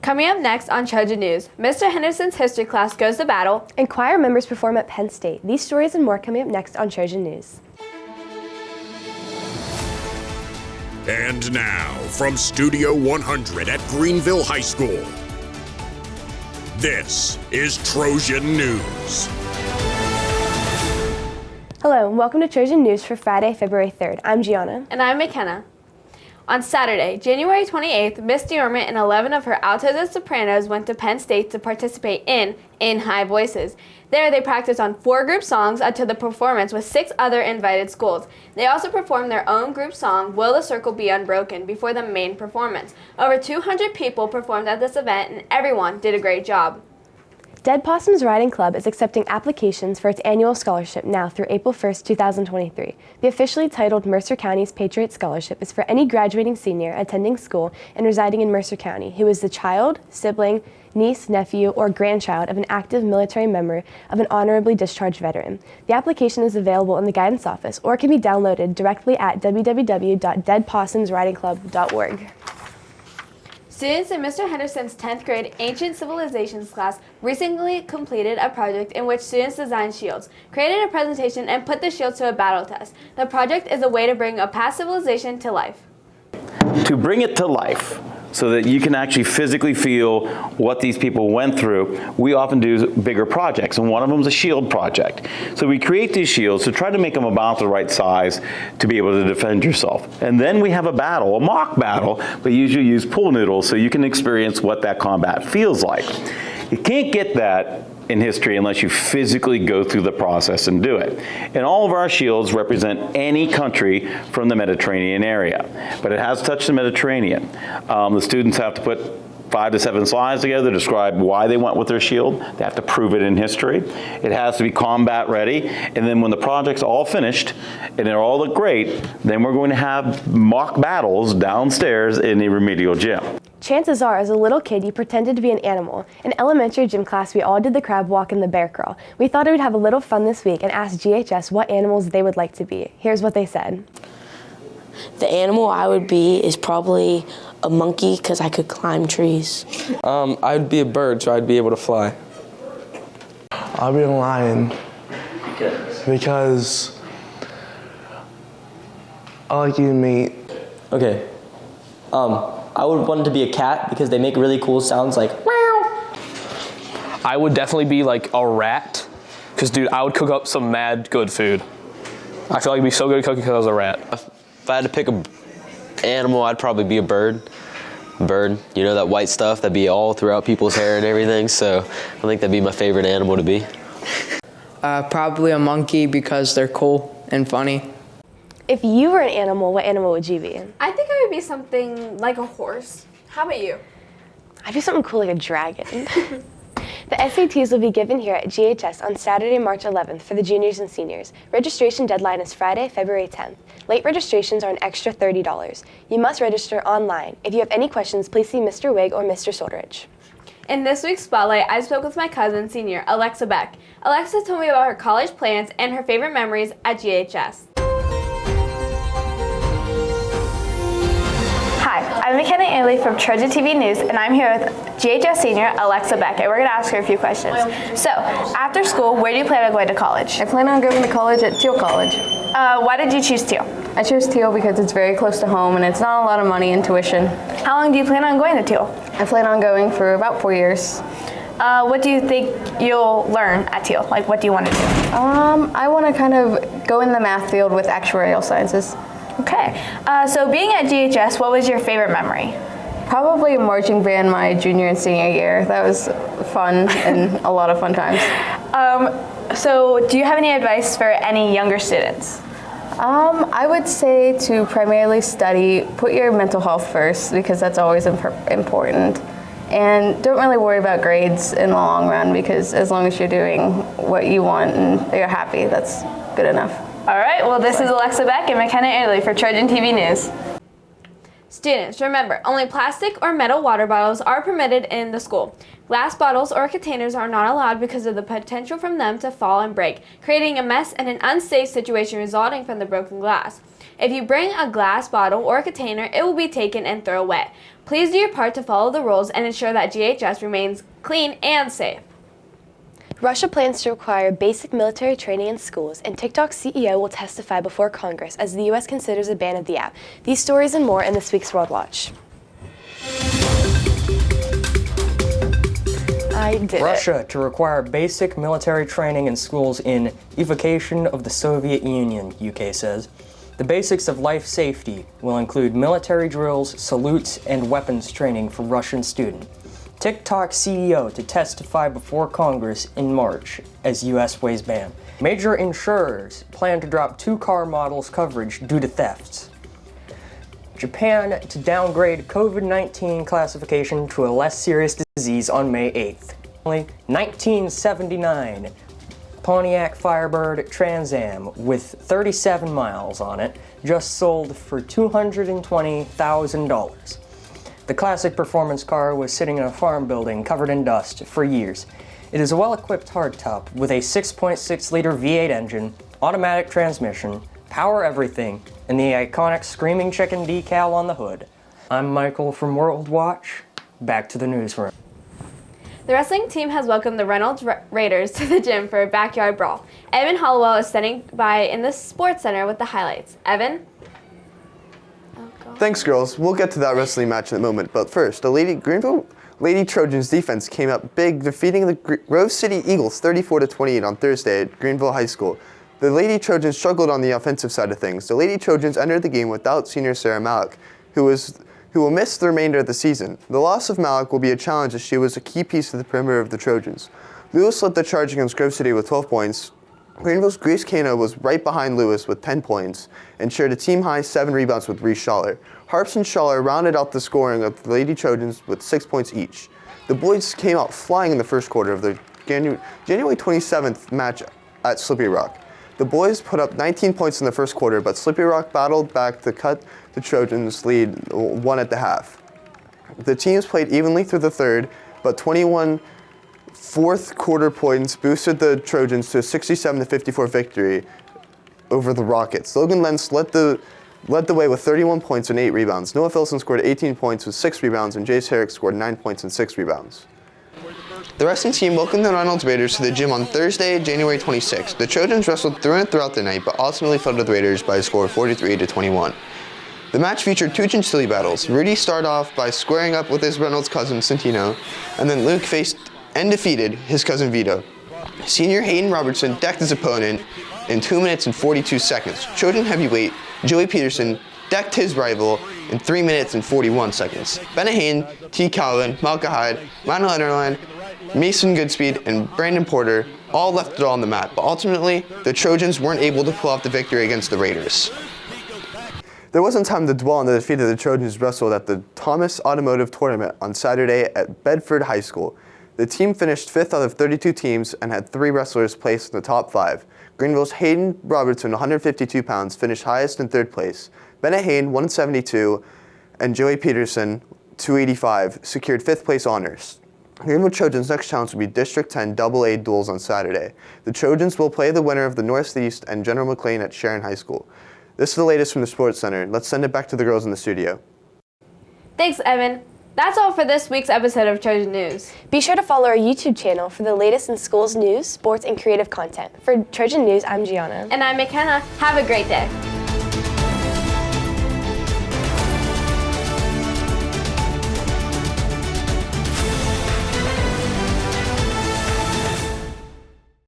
Coming up next on Trojan News, Mr. Henderson's history class goes to battle, and choir members perform at Penn State. These stories and more coming up next on Trojan News. And now, from Studio 100 at Greenville High School, this is Trojan News. Hello, and welcome to Trojan News for Friday, February 3rd. I'm Gianna. And I'm McKenna. On Saturday, January 28th, Miss Diormant and 11 of her altos and sopranos went to Penn State to participate in High Voices. There, they practiced on 4 group songs until the performance with 6 other invited schools. They also performed their own group song, Will the Circle Be Unbroken, before the main performance. Over 200 people performed at this event, and everyone did a great job. Dead Possum's Riding Club is accepting applications for its annual scholarship now through April 1st, 2023. The officially titled Mercer County's Patriot Scholarship is for any graduating senior attending school and residing in Mercer County who is the child, sibling, niece, nephew, or grandchild of an active military member of an honorably discharged veteran. The application is available in the guidance office or can be downloaded directly at www.deadpossumsridingclub.org. Students in Mr. Henderson's 10th grade Ancient Civilizations class recently completed a project in which students designed shields, created a presentation, and put the shields to a battle test. The project is a way to bring a past civilization to life. To bring it to life, so that you can actually physically feel what these people went through, we often do bigger projects, and one of them is a shield project. So we create these shields to try to make them about the right size to be able to defend yourself. And then we have a battle, a mock battle, but usually use pool noodles so you can experience what that combat feels like. You can't get that in history unless you physically go through the process and do it. And all of our shields represent any country from the Mediterranean area, but it has touched the Mediterranean. The students have to put 5 to 7 slides together to describe why they went with their shield. They have to prove it in history. It has to be combat ready. And then when the project's all finished and they all look great, then we're going to have mock battles downstairs in the remedial gym. Chances are, as a little kid, you pretended to be an animal. In elementary gym class, we all did the crab walk and the bear crawl. We thought we'd have a little fun this week and asked GHS what animals they would like to be. Here's what they said. The animal I would be is probably a monkey because I could climb trees. I'd be a bird, so I'd be able to fly. I'll be a lion because I like eating meat. Okay. I would want to be a cat because they make really cool sounds like meow. I would definitely be like a rat because, dude, I would cook up some mad good food. I feel like I'd be so good at cooking because I was a rat. If I had to pick an animal, I'd probably be a bird. Bird, you know, that white stuff that'd be all throughout people's hair and everything, so I think that'd be my favorite animal to be. Probably a monkey because they're cool and funny. If you were an animal, what animal would you be? I think I would be something like a horse. How about you? I'd be something cool like a dragon. The SATs will be given here at GHS on Saturday, March 11th for the juniors and seniors. Registration deadline is Friday, February 10th. Late registrations are an extra $30. You must register online. If you have any questions, please see Mr. Wigg or Mr. Soldridge. In this week's Spotlight, I spoke with my cousin, senior Alexa Beck. Alexa told me about her college plans and her favorite memories at GHS. Hi, I'm McKenna Anley from Trojan TV News, and I'm here with GHS senior Alexa Beck, and we're going to ask her a few questions. So, after school, where do you plan on going to college? I plan on going to college at Teal College. Why did you choose Teal? I chose Teal because it's very close to home and it's not a lot of money in tuition. How long do you plan on going to Teal? I plan on going for about 4 years. What do you think you'll learn at Teal? Like, what do you want to do? I want to kind of go in the math field with actuarial sciences. Okay. So being at GHS, what was your favorite memory? Probably marching band my junior and senior year. That was fun and a lot of fun times. So do you have any advice for any younger students? I would say to primarily study, put your mental health first because that's always important. And don't really worry about grades in the long run because as long as you're doing what you want and you're happy, that's good enough. All right, well, this is Alexa Beck and McKenna Italy for Trojan TV News. Students, remember, only plastic or metal water bottles are permitted in the school. Glass bottles or containers are not allowed because of the potential from them to fall and break, creating a mess and an unsafe situation resulting from the broken glass. If you bring a glass bottle or container, it will be taken and thrown away. Please do your part to follow the rules and ensure that GHS remains clean and safe. Russia plans to require basic military training in schools, and TikTok's CEO will testify before Congress as the U.S. considers a ban of the app. These stories and more in this week's World Watch. I did Russia to require basic military training in schools in evocation of the Soviet Union, UK says. The basics of life safety will include military drills, salutes, and weapons training for Russian students. TikTok CEO to testify before Congress in March as U.S. weighs ban. Major insurers plan to drop 2 car models coverage due to thefts. Japan to downgrade COVID-19 classification to a less serious disease on May 8th. 1979 Pontiac Firebird Trans Am with 37 miles on it just sold for $220,000. The classic performance car was sitting in a farm building covered in dust for years. It is a well-equipped hardtop with a 6.6-liter V8 engine, automatic transmission, power everything, and the iconic Screaming Chicken decal on the hood. I'm Michael from World Watch. Back to the newsroom. The wrestling team has welcomed the Reynolds Raiders to the gym for a backyard brawl. Evan Hollowell is standing by in the Sports Center with the highlights. Evan? Thanks, girls. We'll get to that wrestling match in a moment, but first, the Greenville Lady Trojans defense came up big, defeating the Grove City Eagles 34-28 on Thursday at Greenville High School. The Lady Trojans struggled on the offensive side of things. The Lady Trojans entered the game without senior Sarah Malik, who will miss the remainder of the season. The loss of Malik will be a challenge as she was a key piece of the perimeter of the Trojans. Lewis led the charge against Grove City with 12 points. Greenville's Grace Cano was right behind Lewis with 10 points and shared a team-high 7 rebounds with Reese Schaller. Harps and Schaller rounded out the scoring of the Lady Trojans with 6 points each. The boys came out flying in the first quarter of the January 27th match at Slippery Rock. The boys put up 19 points in the first quarter, but Slippery Rock battled back to cut the Trojans' lead 1 at the half. The teams played evenly through the third, but 21 fourth quarter points boosted the Trojans to a 67-54 victory over the Rockets. Logan Lentz led the way with 31 points and 8 rebounds. Noah Filson scored 18 points with 6 rebounds, and Jace Herrick scored 9 points and 6 rebounds. The wrestling team welcomed the Reynolds Raiders to the gym on Thursday, January 26th. The Trojans wrestled through and throughout the night, but ultimately fell to the Raiders by a score of 43-21. The match featured 2 chinchilli battles. Rudy started off by squaring up with his Reynolds cousin, Santino, and then Luke faced and defeated his cousin Vito. Senior Hayden Robertson decked his opponent in 2 minutes and 42 seconds. Trojan heavyweight Joey Peterson decked his rival in 3 minutes and 41 seconds. Bennett Hayden, T. Calvin, Malka Hyde, Lionel Enderline, Mason Goodspeed, and Brandon Porter all left it all on the mat, but ultimately, the Trojans weren't able to pull off the victory against the Raiders. There wasn't time to dwell on the defeat of the Trojans wrestled at the Thomas Automotive Tournament on Saturday at Bedford High School. The team finished 5th out of 32 teams and had 3 wrestlers placed in the top 5. Greenville's Hayden Robertson, 152 pounds, finished highest in 3rd place. Bennett Hayden, 172, and Joey Peterson, 285, secured 5th place honors. Greenville Trojans' next challenge will be District 10 AA duels on Saturday. The Trojans will play the winner of the Northeast and General McLean at Sharon High School. This is the latest from the Sports Center. Let's send it back to the girls in the studio. Thanks, Evan. That's all for this week's episode of Trojan News. Be sure to follow our YouTube channel for the latest in schools news, sports, and creative content. For Trojan News, I'm Gianna. And I'm McKenna. Have a great day.